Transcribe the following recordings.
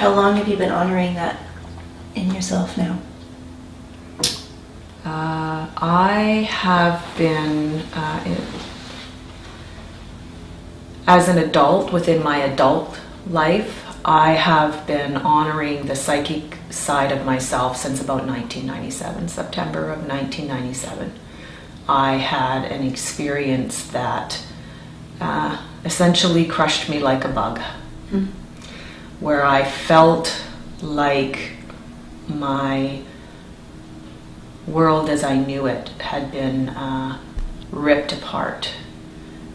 how long have you been honoring that in yourself now? I have been, as an adult, within my adult life, I have been honoring the psychic side of myself since about 1997, September of 1997. I had an experience that essentially crushed me like a bug, where I felt like my world as I knew it had been ripped apart.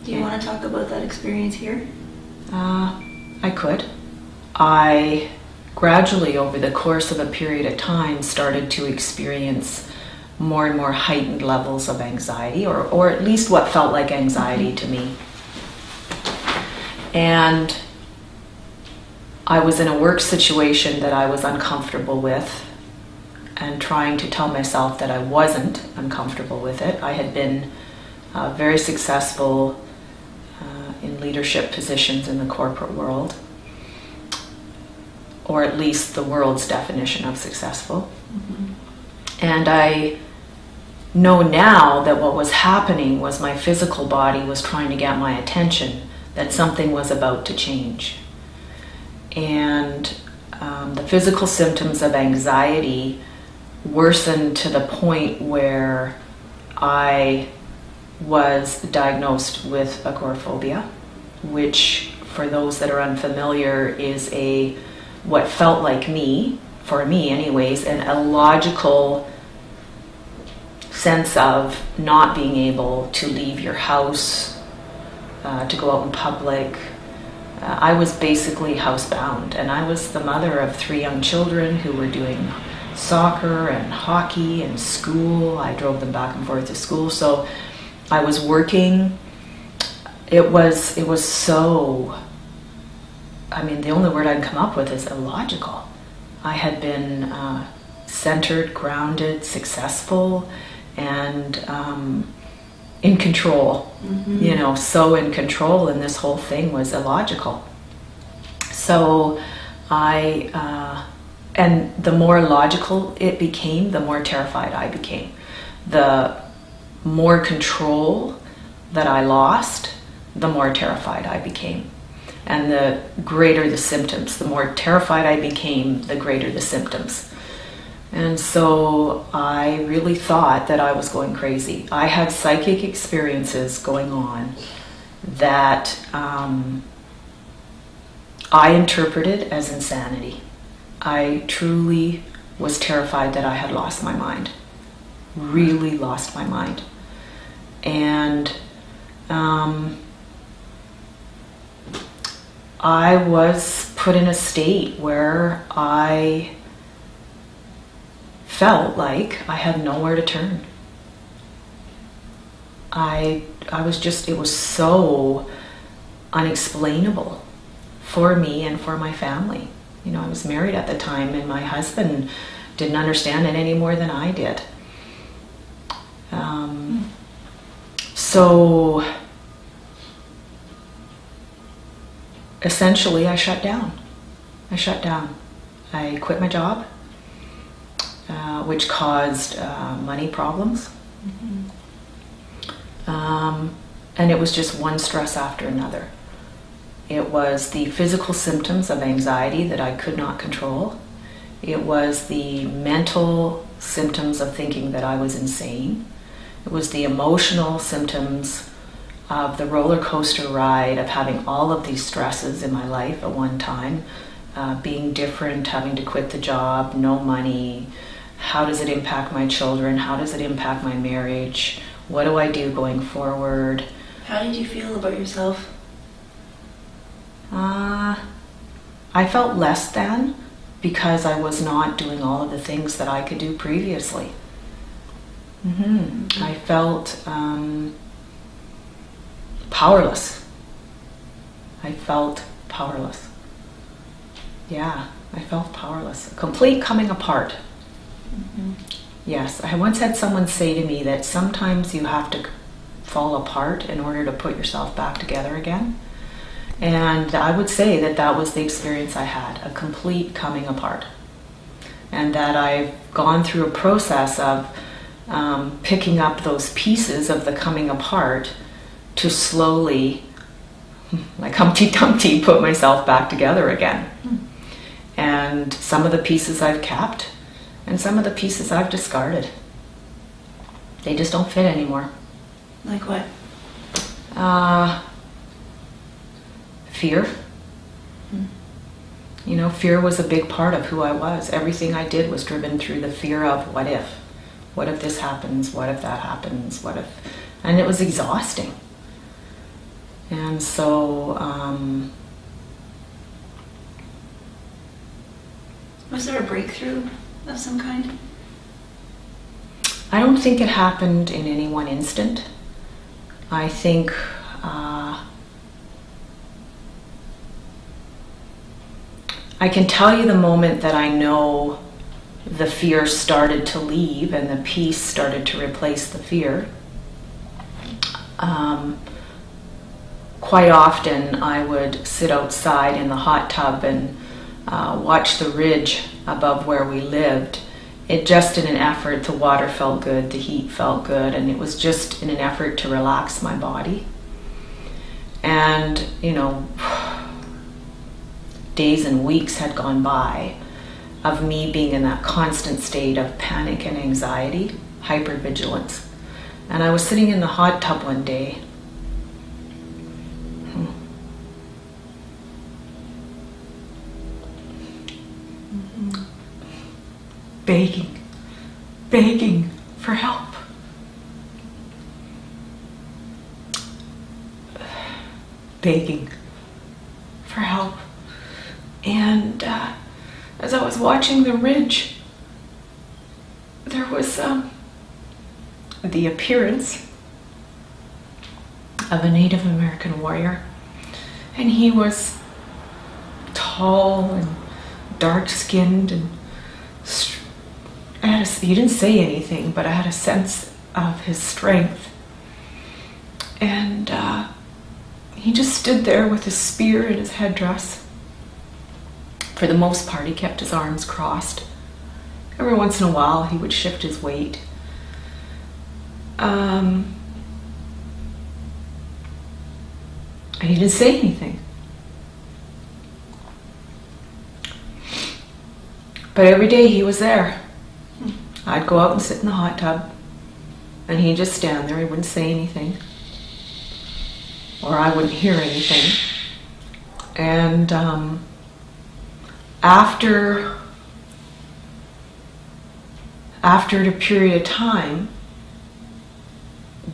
Do you want to talk about that experience here? I could. I gradually, over the course of a period of time, started to experience more and more heightened levels of anxiety, or at least what felt like anxiety to me. And I was in a work situation that I was uncomfortable with, and trying to tell myself that I wasn't uncomfortable with it. I had been very successful in leadership positions in the corporate world, or at least the world's definition of successful. And I know now that what was happening was my physical body was trying to get my attention, that something was about to change. And the physical symptoms of anxiety worsened to the point where I was diagnosed with agoraphobia, which, for those that are unfamiliar, is what felt like for me anyways, an illogical sense of not being able to leave your house, to go out in public. I was basically housebound, and I was the mother of 3 young children who were doing soccer and hockey and school. I drove them back and forth to school, so I was working. It was so, the only word I can come up with is illogical. I had been centered, grounded, successful, and in control, so in control, and this whole thing was illogical. So and the more logical it became, the more terrified I became. The more control that I lost, the more terrified I became. And the greater the symptoms. The more terrified I became, the greater the symptoms. And so I really thought that I was going crazy. I had psychic experiences going on that I interpreted as insanity. I truly was terrified that I had lost my mind. Really lost my mind. And I was put in a state where I felt like I had nowhere to turn. I was just, it was so unexplainable for me and for my family. I was married at the time, and my husband didn't understand it any more than I did. So essentially I shut down. I quit my job, which caused money problems. And it was just one stress after another. It was the physical symptoms of anxiety that I could not control. It was the mental symptoms of thinking that I was insane. It was the emotional symptoms of the roller coaster ride of having all of these stresses in my life at one time, being different, having to quit the job, no money. How does it impact my children? How does it impact my marriage? What do I do going forward? How did you feel about yourself? I felt less than, because I was not doing all of the things that I could do previously. I felt powerless. I felt powerless. Yeah, I felt powerless. A complete coming apart. Yes, I once had someone say to me that sometimes you have to fall apart in order to put yourself back together again. And I would say that that was the experience I had, a complete coming apart. And that I've gone through a process of picking up those pieces of the coming apart to slowly, like Humpty Dumpty, put myself back together again. And some of the pieces I've kept, and some of the pieces I've discarded. They just don't fit anymore. Like what? Fear. You know, fear was a big part of who I was. Everything I did was driven through the fear of what if? What if this happens? What if that happens? What if? And it was exhausting. And so, was there a breakthrough of some kind? I don't think it happened in any one instant. I think I can tell you the moment that I know the fear started to leave and the peace started to replace the fear. Quite often I would sit outside in the hot tub and watch the ridge above where we lived. It just in an effort, the water felt good, the heat felt good, and it was just in an effort to relax my body. And, you know, days and weeks had gone by of me being in that constant state of panic and anxiety, hypervigilance. And I was sitting in the hot tub one day, begging for help. Begging for help. And as I was watching the ridge, there was the appearance of a Native American warrior. And he was tall and dark-skinned and he didn't say anything, but I had a sense of his strength. And he just stood there with his spear and his headdress. For the most part, he kept his arms crossed. Every once in a while, he would shift his weight. And he didn't say anything. But every day he was there. I'd go out and sit in the hot tub, and he'd just stand there. He wouldn't say anything, or I wouldn't hear anything. And after a period of time,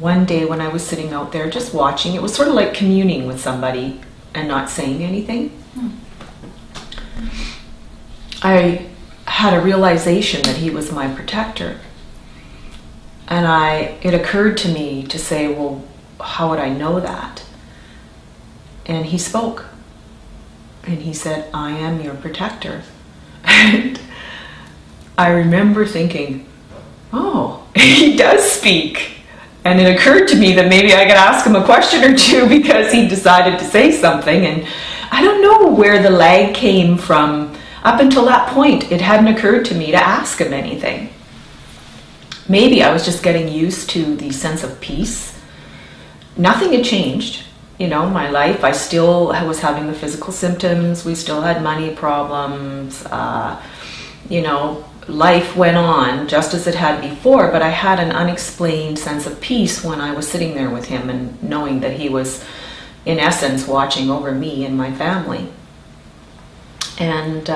one day when I was sitting out there just watching, it was sort of like communing with somebody and not saying anything. I had a realization that he was my protector. And it occurred to me to say, well, how would I know that? And he spoke. And he said, I am your protector. And I remember thinking, oh, he does speak. And it occurred to me that maybe I could ask him a question or two because he decided to say something. And I don't know where the lag came from. Up until that point, it hadn't occurred to me to ask him anything. Maybe I was just getting used to the sense of peace. Nothing had changed. You know, my life, I still was having the physical symptoms. We still had money problems. You know, life went on just as it had before, but I had an unexplained sense of peace when I was sitting there with him and knowing that he was, in essence, watching over me and my family. And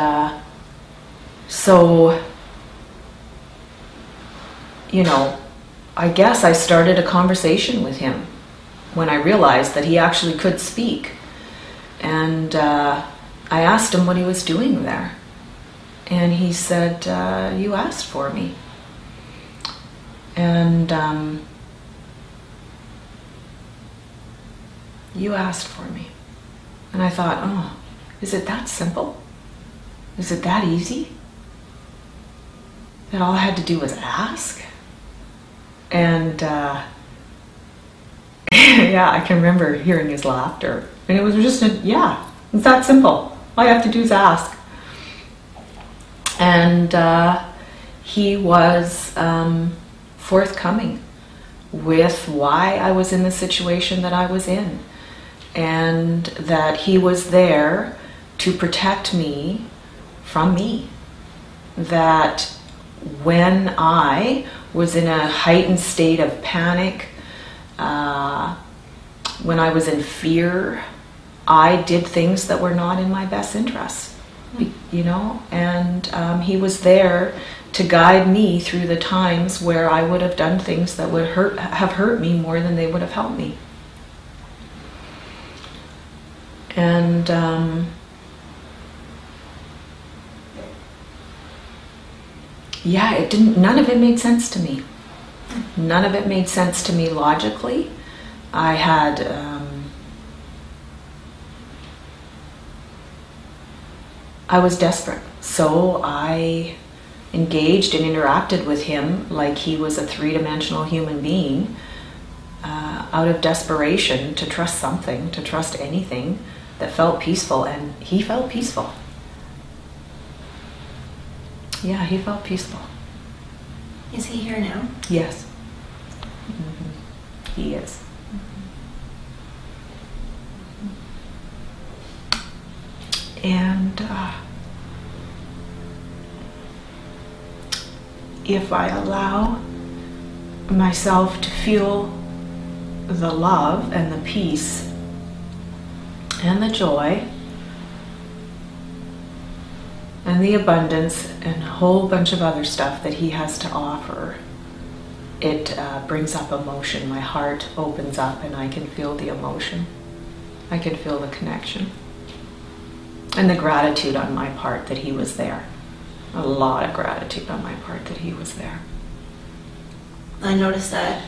so, you know, I guess I started a conversation with him when I realized that he actually could speak. And I asked him what he was doing there. And he said, you asked for me. And you asked for me. And I thought, oh, is it that simple? Is it that easy? That all I had to do was ask? And yeah, I can remember hearing his laughter. And it was just it's that simple. All you have to do is ask. And he was forthcoming with why I was in the situation that I was in, and that he was there to protect me from me. That when I was in a heightened state of panic, when I was in fear, I did things that were not in my best interest, and he was there to guide me through the times where I would have done things that would have hurt me more than they would have helped me. And none of it made sense to me. None of it made sense to me logically. I had I was desperate, so I engaged and interacted with him like he was a three-dimensional human being, out of desperation to trust something, to trust anything that felt peaceful, and he felt peaceful. Yeah, he felt peaceful. Is he here now? Yes. He is. And if I allow myself to feel the love and the peace and the joy and the abundance and a whole bunch of other stuff that he has to offer, it brings up emotion. My heart opens up and I can feel the emotion. I can feel the connection. And the gratitude on my part that he was there. A lot of gratitude on my part that he was there. I noticed that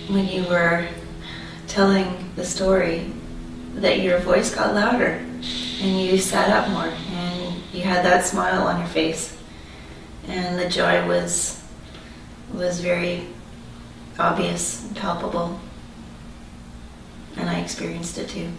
when you were telling the story, that your voice got louder and you sat up more and you had that smile on your face, and the joy was very obvious and palpable, and I experienced it too.